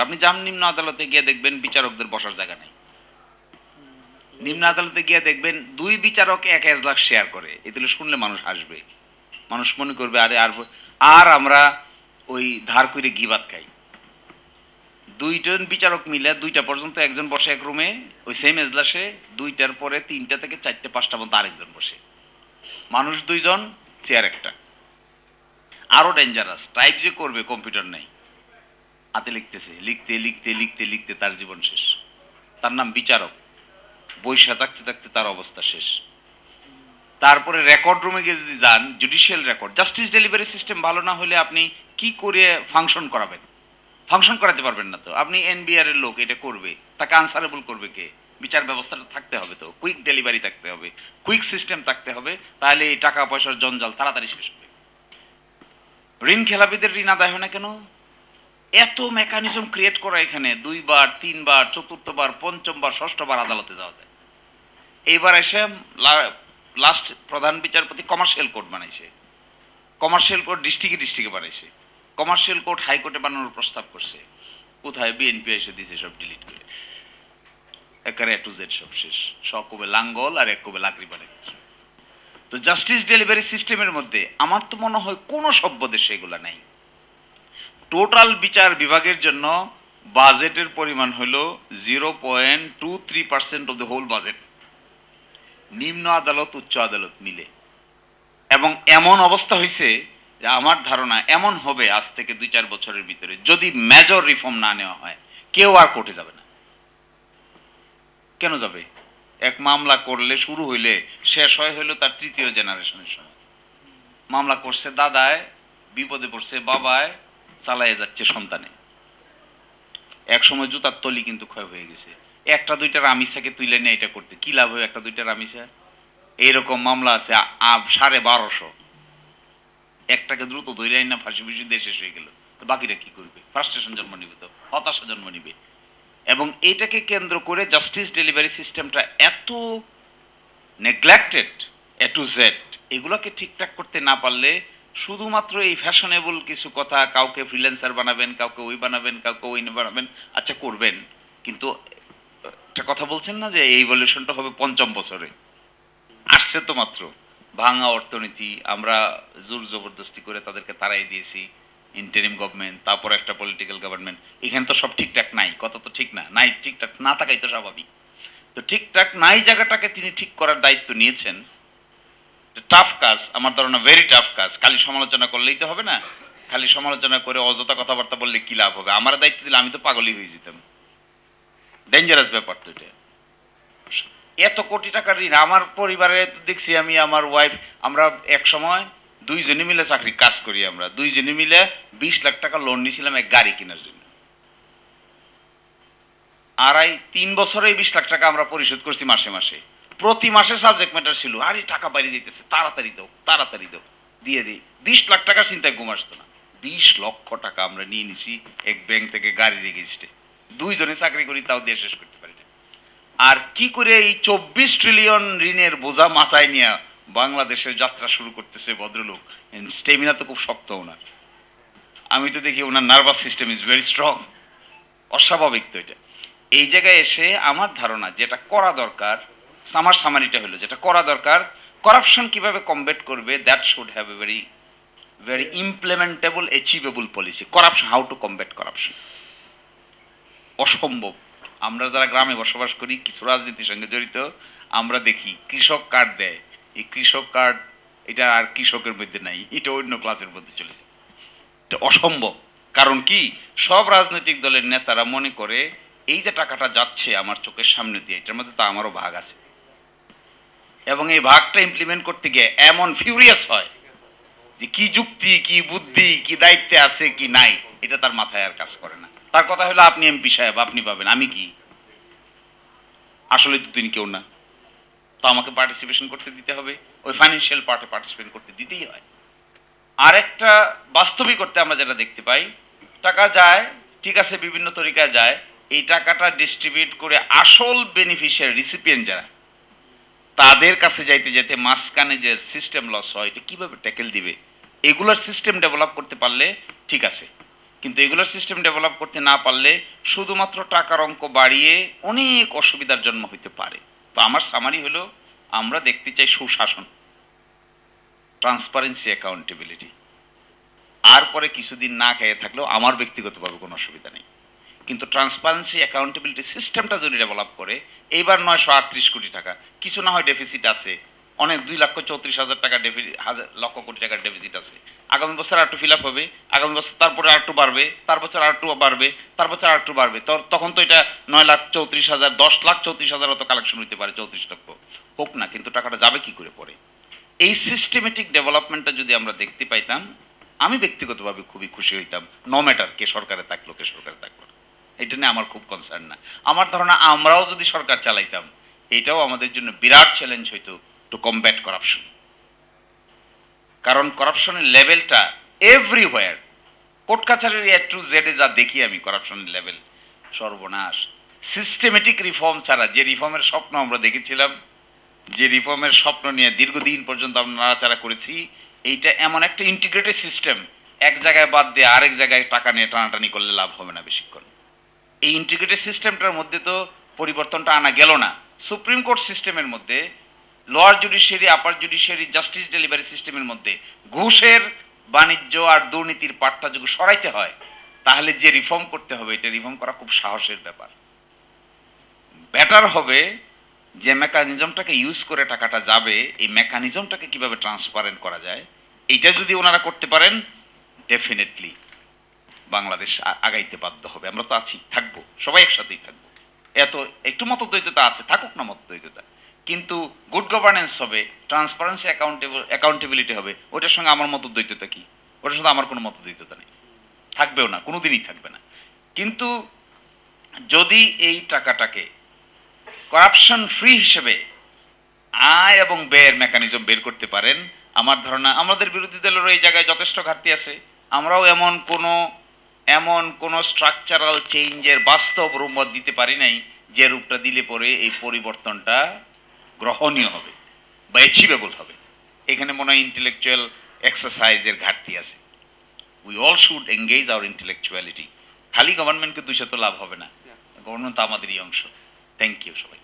আপনি যান নিম্ন আদালতে গিয়ে দেখবেন বিচারকদের বসার জায়গা নাই। নিম্ন আদালতে গিয়ে দেখবেন ২ বিচারক এক এজলাস শেয়ার করে। এগুলো শুনলে মানুষ হাসবে। মানুষ মনে করবে আরে আর আমরা ওই ধার কইরে গিবাত খাই। ২ জন বিচারক মিলে ২টা পর্যন্ত একজন বসে এক রুমে, ওই সেম এজলাসে ২টার পরে ৩টা থেকে ৪টে ৫টা পর্যন্ত আরেকজন বসে। মানুষ ২ জন, চেয়ার একটা। আরো ডেঞ্জারাস, টাইপ যে করবে কম্পিউটার নাই। হাতে লিখতেছে, লিখতে তার জীবন শেষ। তার নাম বিচারক। বইসা থাকতে তার অবস্থা শেষ। তারপরে রেকর্ড রুমে গিয়ে যদি যান, judicial record, justice delivery system ভালো না হলে আপনি কি করে ফাংশন করাবেন? ফাংশন করাতে পারবেন না তো। আপনি এনবিআর এর লোক, এটা করবে, তাকে আনসারেবল করবে কে? বিচার ব্যবস্থাটা থাকতে হবে তো, কুইক ডেলিভারি থাকতে হবে, কুইক সিস্টেম থাকতে হবে, তাহলে এই টাকা পয়সার জঞ্জাল তাড়াতাড়ি শেষ হবে। ঋণ খেলাপিদের ঋণ আদায় হয় না কেন? এত মেকানিজম ক্রিয়েট করা এখানে, ২ বার ৩ বার ৪র্থ বার ৫ম বার ৬ষ্ঠ বার আদালতে যাওয়া যায়। এইবার এসে লাস্ট প্রধান বিচারপতি কমার্শিয়াল কোর্ট বানাইছে। কমার্শিয়াল কোর্ট ডিস্ট্রিক্টে বানাইছে। কমার্শিয়াল কোর্ট হাইকোর্টে বানানোর প্রস্তাব করছে। কোথায়? বিএনপি এসে দিছে সব ডিলিট করে। একেবারে এ টু জেড সব শেষ। সব কবে লাঙ্গল আর এক কবে লাকড়ি বানাই দিচ্ছে। তো জাস্টিস ডেলিভারি সিস্টেমের মধ্যে আমার তো মনে হয় কোনো সভ্য দেশে এগুলা নাই। টোটাল বিচার বিভাগের জন্য বাজেটের পরিমাণ হলো 0.23% অফ দ্য হোল বাজেট। নিম্ন আদালত উচ্চ আদালত মিলে। এবং এমন অবস্থা হয়েছে যে আমার ধারণা এমন হবে আজ থেকে ২-৪ বছরের ভিতরে, যদি মেজর রিফর্ম না নেওয়া হয়, কেউ আর কোর্টে যাবে না। কেন যাবে? এক মামলা করলে শুরু হইলে শেষ হইলো তার ৩য় জেনারেশনের সময়। মামলা করছে দাদায়, বিপদে পড়ছে বাবায়, চালাইয়ে যাচ্ছে সন্তানে। এক সময় জুতার তলি কিন্তু ক্ষয় হয়ে গেছে। একটা দুইটা রামিসাকে তুলে নিয়ে এটা করতে কি লাভ হবে? একটা দুইটা রামিসা এইরকম মামলা আছে ১২৫০। একটাকে দ্রুত ধরে না ফাঁসি ফুসি দিয়ে শেষ হয়ে গেল, তো বাকিরা কি করবে? ফ্রাস্ট্রেশন জন্ম নিবে, তো হতাশা জন্ম নিবে। এবং এটাকে কেন্দ্র করে জাস্টিস ডেলিভারি সিস্টেমটা এত নেগলেক্টেড, এ টু জেড, এগুলোকে ঠিকঠাক করতে না পারলে শুধুমাত্র এই ফ্যাশনেবল কিছু কথা, কাউকে ফ্রিল্যান্সার বানাবেন, কাউকে ওই বানাবেন, কাউকে ওই বানাবেন, আচ্ছা করবেন, কিন্তু একটা কথা বলছেন না যে এই ইভলিউশনটা হবে ৫ম বছরে, আসছে তো মাত্র। ভাঙা অর্থনীতি, আমরা জোর জবরদস্তি করে তাদেরকে তাড়াই দিয়েছি, ইন্টারিম গভর্নমেন্ট, তারপর একটা পলিটিক্যাল গভর্নমেন্ট। এখানে তো সব ঠিকঠাক নাই, কথা তো ঠিক না, নাই ঠিকঠাক না থাকাই তো স্বাভাবিক। তো ঠিকঠাক নাই জায়গাটাকে তিনি ঠিক করার দায়িত্ব নিয়েছেন। টাফ কাজ, আমার ধারণা ভেরি টাফ কাজ। খালি সমালোচনা করলেই তো হবে না। খালি সমালোচনা করে অযথা কথাবার্তা বললে কি লাভ হবে? আমার দায়িত্ব দিলে আমি তো পাগলই হয়ে যেতাম। ডেঞ্জারাস ব্যাপার তো এটা। এত কোটি টাকার ঋণ আমার পরিবারে দেখছি আমি, আমার ওয়াইফ, আমরা এক সময় ২ জনে মিলে চাকরি কাজ করি, আমরা ২ জনে মিলে ২০ লাখ টাকা লোন নিয়েছিলাম এক গাড়ি কেনার জন্য। ৩ বছরে ২০ লাখ টাকা আমরা পরিশোধ করছি মাসে মাসে। প্রতি মাসে সাবজেক্ট ম্যাটার ছিল, আরে টাকা বাইরে যেতেছে, তাড়াতাড়ি দাও তাড়াতাড়ি দাও, দিয়ে দিই। ২০ লাখ টাকা চিন্তায় ঘুম আসতো না। ২০ লক্ষ টাকা আমরা নিয়ে নিছি এক ব্যাংক থেকে গাড়ির এগেইনস্টে। ২ জনে চাকরি করি, তাও দিয়ে শেষ করতে পারি না। আর কি করে এই ২৪ ট্রিলিয়ন ঋণের বোঝা মাথায় নিয়ে বাংলাদেশের যাত্রা শুরু করতেছে ভদ্রলোক। স্টেমিনা তো খুব শক্ত ওনার। আমি তো দেখি ওনার nervous system is very strong. অস্বাভাবিক তো এটা। এই জায়গায় এসে আমার ধারণা যেটা করা দরকার, আমার সামারিটা হলো যেটা করা দরকার, করাপশন কিভাবে কমব্যাট করবে, that should have a very very implementable achievable policy. Corruption, how to combat corruption অসম্ভব। আমরা যারা গ্রামে বসবাস করি, কিছু রাজনীতির সঙ্গে জড়িত, আমরা দেখি কৃষক কার্ড দেয়, এই কৃষক কার্ড এটা আর কৃষকের মধ্যে নাই, এটা অন্য ক্লাসের মধ্যে চলে যায়। এটা অসম্ভব। কারণ কি? সব রাজনৈতিক দলের নেতারা মনে করে এই যে টাকাটা যাচ্ছে আমার চোখের সামনে দিয়ে, এটার মধ্যে তো আমারও ভাগ আছে। এবং এই ভাগটা ইমপ্লিমেন্ট করতে গিয়ে এমন ফিউরিয়াস হয় যে কি যুক্তি, কি বুদ্ধি, কি দায়িত্বে আছে কি নাই, এটা তার মাথায় আর কাজ করে না। তার কথা হলো আপনি এমপি সাহেব, আপনি পাবেন, আমি কি? আসলে তো তিনি কেউ না। তো আমাকে পার্টিসিপেশন করতে দিতে হবে, ওই ফাইন্যান্সিয়াল পার্টে পার্টিসিপেট করতে দিতেই হয়। আরেকটা বাস্তবিক করতে আমরা যেটা দেখতে পাই, টাকা যায় ঠিক আছে, বিভিন্ন তরিকায় যায়, এই টাকাটা ডিস্ট্রিবিউট করে আসল বেনিফিশিয়ারি রিসিপিয়েন্ট যারা, তাদের কাছে যাইতে যাইতে মাঝখানে যে সিস্টেম লস হয়, এটা কিভাবে ট্যাকেল দিবে, এগুলোর সিস্টেম ডেভেলপ করতে পারলে ঠিক আছে। কিন্তু এগুলোর সিস্টেম ডেভেলপ করতে না পারলে শুধুমাত্র টাকার অঙ্ক বাড়িয়ে অনেক অসুবিধার জন্ম হইতে পারে। তো আমার সামারি হলো, আমরা দেখতে চাই সুশাসন, ট্রান্সপারেন্সি, অ্যাকাউন্টেবিলিটি। আর পরে কিছুদিন না খেয়ে থাকলেও আমার ব্যক্তিগতভাবে কোনো অসুবিধা নেই। কিন্তু ট্রান্সপারেন্সি, অ্যাকাউন্টেবিলিটি সিস্টেমটা যদি ডেভেলপ করে, এইবার 938 কোটি টাকা, কিছু না হয় ডেফিসিট আছে, অনেক 2,34,000 টাকা লক্ষ কোটি টাকার ডেফিসিট আছে। আগামী বছর আরেকটু ফিল আপ হবে, আগামী বছর তারপরে আরেকটু বাড়বে, তার বছর আরেকটু বাড়বে, তার বছর আরেকটু বাড়বে। তখন তো এটা 9,34,000, 10,34,000 মতো কালেকশন হইতে পারে, 34 লক্ষ হোক না, কিন্তু টাকাটা যাবে কি করে পরে? এই সিস্টেমেটিক ডেভেলপমেন্টটা যদি আমরা দেখতে পাইতাম, আমি ব্যক্তিগতভাবে খুবই খুশি হইতাম। নো ম্যাটার কে সরকারে থাকলো, কে সরকারে থাকলো না, এটা নিয়ে আমার খুব কনসার্ন না। আমার ধারণা আমরাও যদি সরকার চালাইতাম, এটাও আমাদের জন্য বিরাট চ্যালেঞ্জ হইতো টু কমব্যাট করাপশন। কারণ করাপশনের লেভেলটা এভরিহোয়ার, কোর্ট কাছারির এ টু জেডে যা দেখি আমি, করাপশনের লেভেল সর্বনাশ। সিস্টেমেটিক রিফর্ম ছাড়া, যে রিফর্মের স্বপ্ন আমরা দেখেছিলাম, যে রিফর্মের স্বপ্ন নিয়ে দীর্ঘদিন পর্যন্ত আমরা নাড়াচাড়া করেছি, এইটা এমন একটা ইন্টিগ্রেটেড সিস্টেম, এক জায়গায় বাদ দিয়ে আরেক জায়গায় টাকা নিয়ে টানাটানি করলে লাভ হবে না বেশিক্ষণ। এই ইন্টিগ্রেটেড সিস্টেমটার মধ্যে তো পরিবর্তনটা আনা গেল না। সুপ্রিম কোর্ট সিস্টেমের মধ্যে, লোয়ার জুডিশিয়ারি, আপার জুডিশিয়ারি, জাস্টিস ডেলিভারি সিস্টেমের মধ্যে ঘুষের বাণিজ্য আর দুর্নীতির পাটটা যদি সরাইতে হয়, তাহলে যে রিফর্ম করতে হবে, এটা রিফর্ম করা খুব সাহসের ব্যাপার। বেটার হবে যে মেকানিজমটাকে ইউজ করে টাকাটা যাবে, এই মেকানিজমটাকে কিভাবে ট্রান্সপারেন্ট করা যায়, এইটা যদি ওনারা করতে পারেন, ডেফিনেটলি বাংলাদেশ আগাইতে বাধ্য হবে। আমরা তো আছি, থাকবো, সবাই একসাথেই থাকবো। এত একটু মতদ্বৈততা আছে, থাকুক না মতদ্বৈততা, কিন্তু গুড গভর্নেন্স হবে, ট্রান্সপারেন্সি, অ্যাকাউন্টেবিলিটি হবে। ওটার সঙ্গে আমার মতদ্বৈততা কি? ওটার সঙ্গে আমার কোনো মতদ্বৈততা নেই, থাকবেও না, কোনোদিনই থাকবে না। কিন্তু যদি এই টাকাটাকে করাপশন ফ্রি হিসেবে আয় এবং ব্যয়ের মেকানিজম বের করতে পারেন, আমার ধারণা আমাদের বিরোধী দলেরও এই জায়গায় যথেষ্ট ঘাটতি আছে। আমরাও এমন কোনো স্ট্রাকচারাল চেঞ্জের বাস্তব রূপ দিতে পারি নাই, যে রূপটা দিলে পরে এই পরিবর্তনটা গ্রহণীয় হবে বা অ্যাচিভেবল হবে। এখানে মনে হয় ইন্টেলেকচুয়াল এক্সারসাইজের ঘাটতি আছে। We all should engage our intellectuality. খালি গভর্নমেন্টকে দুইশো তো লাভ হবে না, গভর্নমেন্ট তো আমাদেরই অংশ। থ্যাংক ইউ সবাই।